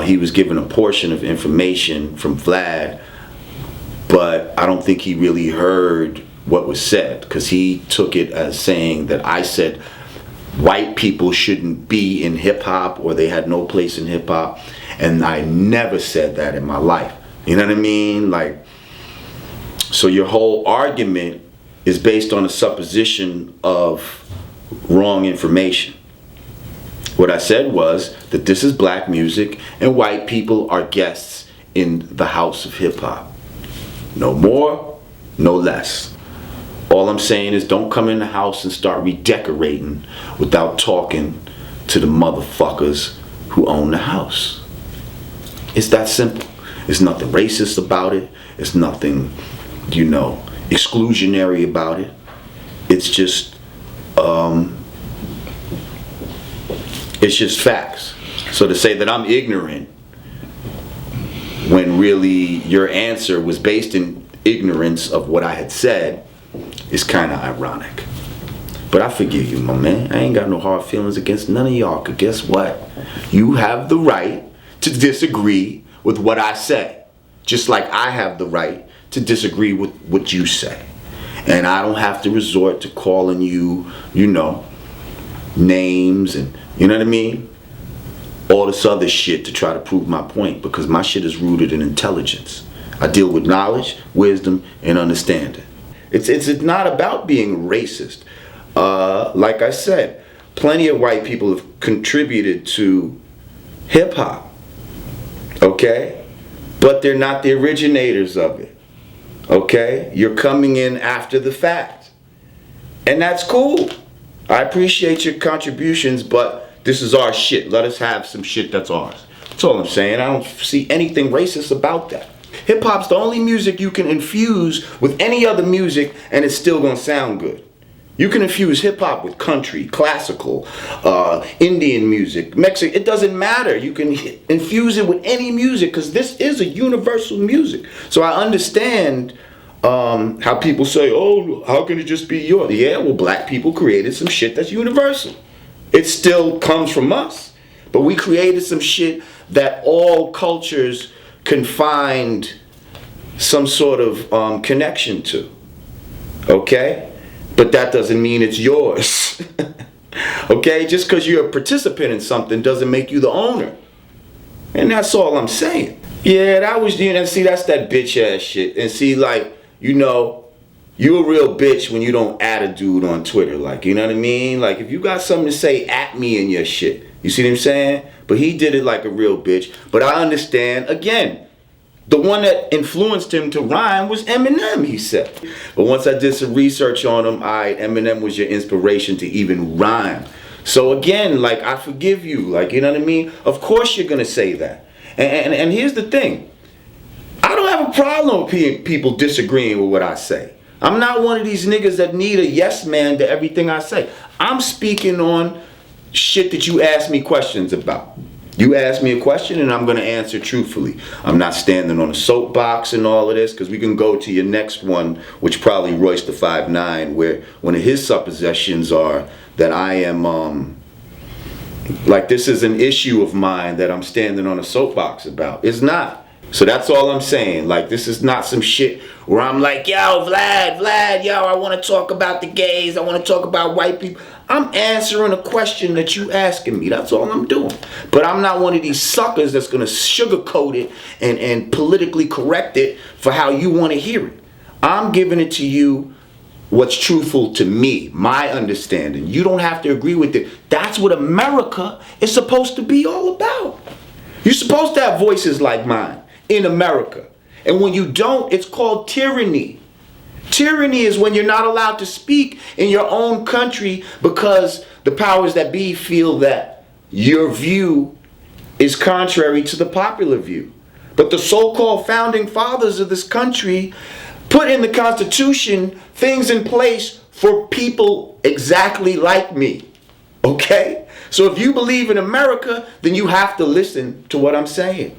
He was given a portion of information from Vlad, but I don't think he really heard what was said, because he took it as saying that I said white people shouldn't be in hip-hop, or they had no place in hip-hop, and I never said that in my life. You know what I mean? Like, so your whole argument is based on a supposition of wrong information. What I said was that this is black music and white people are guests in the house of hip hop. No more, no less. All I'm saying is don't come in the house and start redecorating without talking to the motherfuckers who own the house. It's that simple. There's nothing racist about it. It's nothing, exclusionary about it. It's just facts. So to say that I'm ignorant when really your answer was based in ignorance of what I had said is kind of ironic. But I forgive you, my man. I ain't got no hard feelings against none of y'all, because guess what? You have the right to disagree with what I say, just like I have the right to disagree with what you say. And I don't have to resort to calling you, names and, you know what I mean? All this other shit to try to prove my point, because my shit is rooted in intelligence. I deal with knowledge, wisdom, and understanding. It's not about being racist. Like I said, plenty of white people have contributed to hip hop, okay? But they're not the originators of it, okay? You're coming in after the fact. And that's cool. I appreciate your contributions, but this is our shit. Let us have some shit that's ours. That's all I'm saying. I don't see anything racist about that. Hip hop's the only music you can infuse with any other music and it's still gonna sound good. You can infuse hip hop with country, classical, Indian music, Mexican. It doesn't matter. You can infuse it with any music, because this is a universal music. So I understand how people say, oh, how can it just be yours? Yeah, well, black people created some shit that's universal. It still comes from us, but we created some shit that all cultures can find some sort of connection to, okay? But that doesn't mean it's yours, okay? Just because you're a participant in something doesn't make you the owner, and that's all I'm saying. Yeah, that was, see, that's that bitch ass shit, and see, like, you a real bitch when you don't add a dude on Twitter, like, you know what I mean? Like, if you got something to say, at me in your shit. You see what I'm saying? But he did it like a real bitch. But I understand, again, the one that influenced him to rhyme was Eminem, he said. But once I did some research on him, Eminem was your inspiration to even rhyme. So again, like, I forgive you, like, you know what I mean? Of course you're gonna say that. And here's the thing. I don't have a problem with people disagreeing with what I say. I'm not one of these niggas that need a yes man to everything I say. I'm speaking on shit that you ask me questions about. You ask me a question and I'm going to answer truthfully. I'm not standing on a soapbox and all of this, because we can go to your next one, which probably Royce the 5'9", where one of his suppositions are that I am, like, this is an issue of mine that I'm standing on a soapbox about. It's not. So that's all I'm saying. Like, this is not some shit where I'm like, yo, Vlad, yo, I want to talk about the gays. I want to talk about white people. I'm answering a question that you asking me. That's all I'm doing. But I'm not one of these suckers that's going to sugarcoat it and politically correct it for how you want to hear it. I'm giving it to you what's truthful to me, my understanding. You don't have to agree with it. That's what America is supposed to be all about. You're supposed to have voices like mine in America. And when you don't, it's called tyranny. Tyranny is when you're not allowed to speak in your own country because the powers that be feel that your view is contrary to the popular view. But the so-called founding fathers of this country put in the Constitution things in place for people exactly like me. Okay? So if you believe in America, then you have to listen to what I'm saying.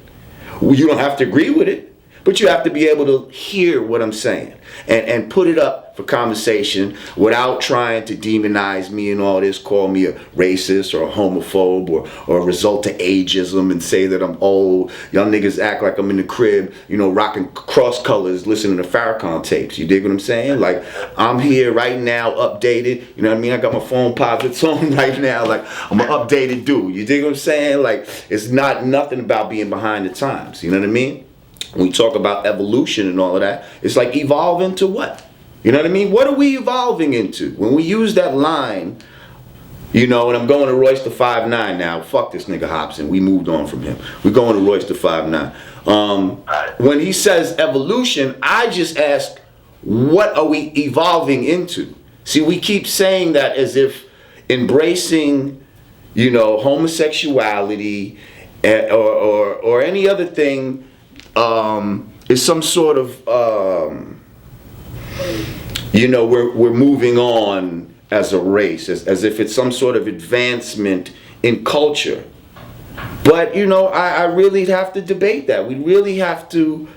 You don't have to agree with it, But you have to be able to hear what I'm saying and put it up for conversation without trying to demonize me and all this, call me a racist or a homophobe or result to ageism and say that I'm old. Y'all niggas act like I'm in the crib, you know, rocking cross colors, listening to Farrakhan tapes. You dig what I'm saying? Like, I'm here right now, updated. You know what I mean? I got my phone pockets on right now. Like, I'm an updated dude. You dig what I'm saying? Like, it's not nothing about being behind the times. You know what I mean? When we talk about evolution and all of that, it's like evolve into what? You know what I mean? What are we evolving into? When we use that line, you know, and I'm going to Royce the 5'9" now. Fuck this nigga Hobson. We moved on from him. We're going to Royce the 5'9". When he says evolution, I just ask, what are we evolving into? See, we keep saying that as if embracing, you know, homosexuality or any other thing is some sort of you know, we're moving on as a race, as if it's some sort of advancement in culture. But you know, I really have to debate that. We really have to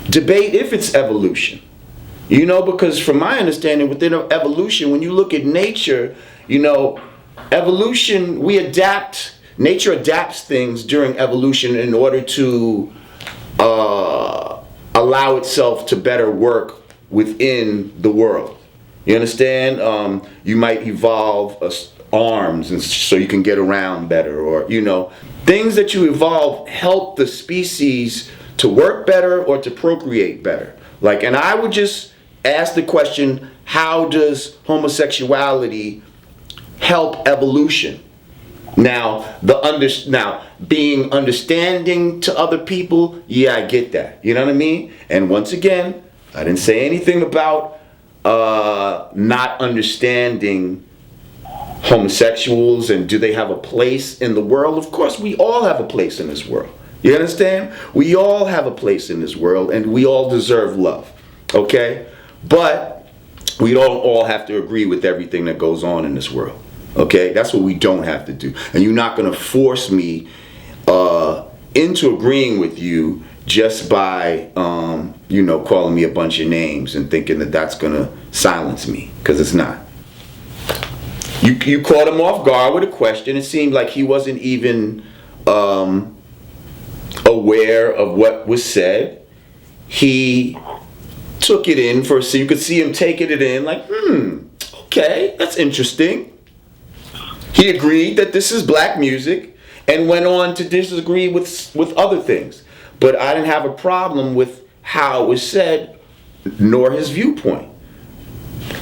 debate if it's evolution. You know, because from my understanding, within evolution, when you look at nature, you know, evolution, we adapt. Nature adapts things during evolution in order to allow itself to better work within the world. You understand? You might evolve arms and so you can get around better, or you know, things that you evolve help the species to work better or to procreate better. Like, and I would just ask the question, how does homosexuality help evolution? Now, being understanding to other people, yeah, I get that. You know what I mean? And once again, I didn't say anything about not understanding homosexuals and do they have a place in the world. Of course, we all have a place in this world. You understand? We all have a place in this world and we all deserve love. Okay? But we don't all have to agree with everything that goes on in this world. Okay, that's what we don't have to do. And you're not going to force me into agreeing with you just by, you know, calling me a bunch of names and thinking that that's going to silence me, because it's not. You caught him off guard with a question. It seemed like he wasn't even aware of what was said. He took it in so you could see him taking it in like, okay, that's interesting. He agreed that this is black music and went on to disagree with other things. But I didn't have a problem with how it was said, nor his viewpoint.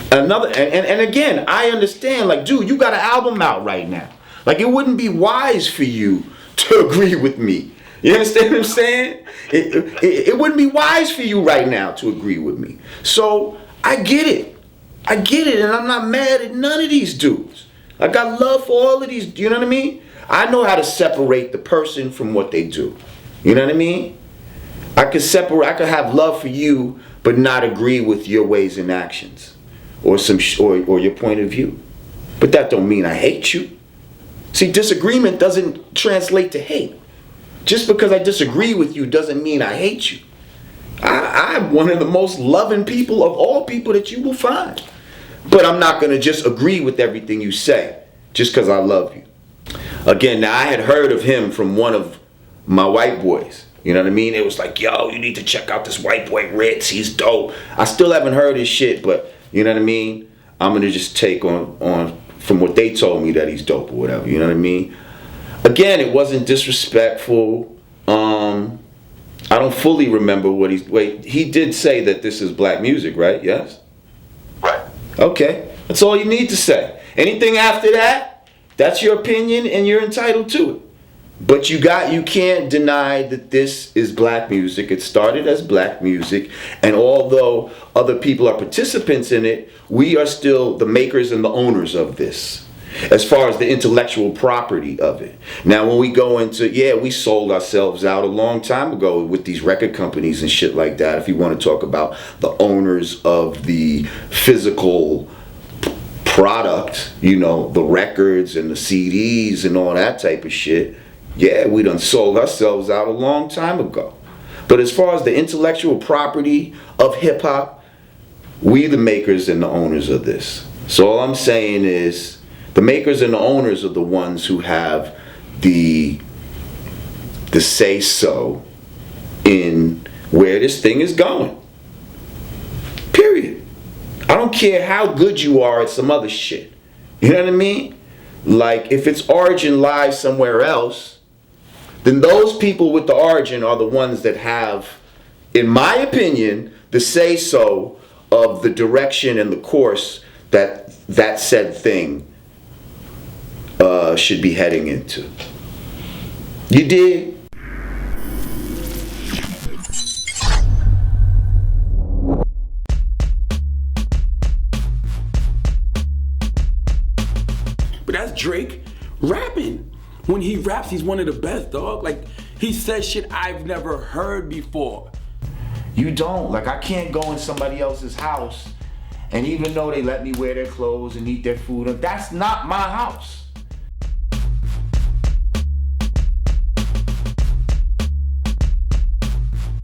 And again, I understand, like, dude, you got an album out right now. Like, it wouldn't be wise for you to agree with me. You understand what I'm saying? It wouldn't be wise for you right now to agree with me. So, I get it. And I'm not mad at none of these dudes. I got love for all of these, you know what I mean? I know how to separate the person from what they do. You know what I mean? I could have love for you, but not agree with your ways and actions, or or your point of view. But that don't mean I hate you. See, disagreement doesn't translate to hate. Just because I disagree with you doesn't mean I hate you. I'm one of the most loving people of all people that you will find. But I'm not going to just agree with everything you say just because I love you. Again, now I had heard of him from one of my white boys. You know what I mean? It was like, yo, you need to check out this white boy Ritz. He's dope. I still haven't heard his shit, but you know what I mean? I'm going to just take on from what they told me that he's dope or whatever. You know what I mean? Again, it wasn't disrespectful. I don't fully remember what he did say that this is black music, right? Yes? Right. Okay, that's all you need to say. Anything after that, that's your opinion and you're entitled to it. But you can't deny that this is black music. It started as black music, and although other people are participants in it, we are still the makers and the owners of this, as far as the intellectual property of it. Now when we go into, we sold ourselves out a long time ago with these record companies and shit like that. If you want to talk about the owners of the physical product, you know, the records and the CDs and all that type of shit, we done sold ourselves out a long time ago. But as far as the intellectual property of hip hop, we the makers and the owners of this. So all I'm saying is the makers and the owners are the ones who have the say so in where this thing is going. Period. I don't care how good you are at some other shit. You know what I mean? Like, if its origin lies somewhere else, then those people with the origin are the ones that have, in my opinion, the say so of the direction and the course that that said thing should be heading into. You dig? But that's Drake rapping. When he raps, he's one of the best, dog. Like, he says shit I've never heard before. You don't. Like, I can't go in somebody else's house, and even though they let me wear their clothes and eat their food, that's not my house.